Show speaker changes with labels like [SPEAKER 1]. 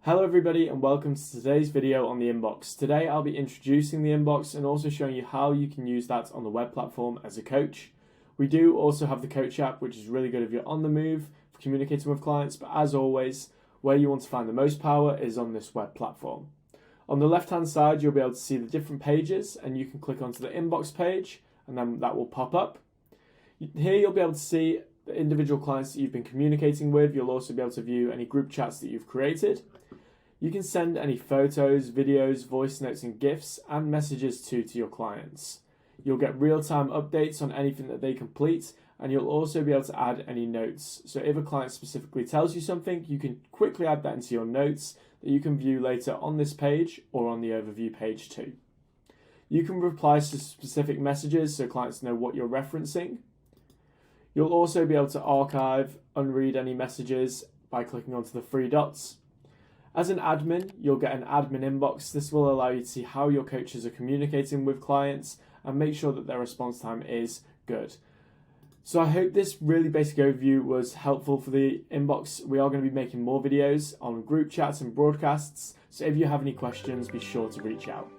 [SPEAKER 1] Hello everybody and welcome to today's video on the inbox. Today I'll be introducing the inbox and also showing you how you can use that on the web platform as a coach. We do also have the coach app, which is really good if you're on the move for communicating with clients, but as always, where you want to find the most power is on this web platform. On the left hand side you'll be able to see the different pages and you can click onto the inbox page and then that will pop up. Here you'll be able to see the individual clients that you've been communicating with. You'll also be able to view any group chats that you've created. You can send any photos, videos, voice notes and GIFs and messages to your clients. You'll get real-time updates on anything that they complete, and you'll also be able to add any notes. So if a client specifically tells you something, you can quickly add that into your notes that you can view later on this page or on the overview page too. You can reply to specific messages so clients know what you're referencing. You'll also be able to archive, unread any messages by clicking onto the three dots. As an admin, you'll get an admin inbox. This will allow you to see how your coaches are communicating with clients and make sure that their response time is good. So I hope this really basic overview was helpful for the inbox. We are going to be making more videos on group chats and broadcasts. So if you have any questions, be sure to reach out.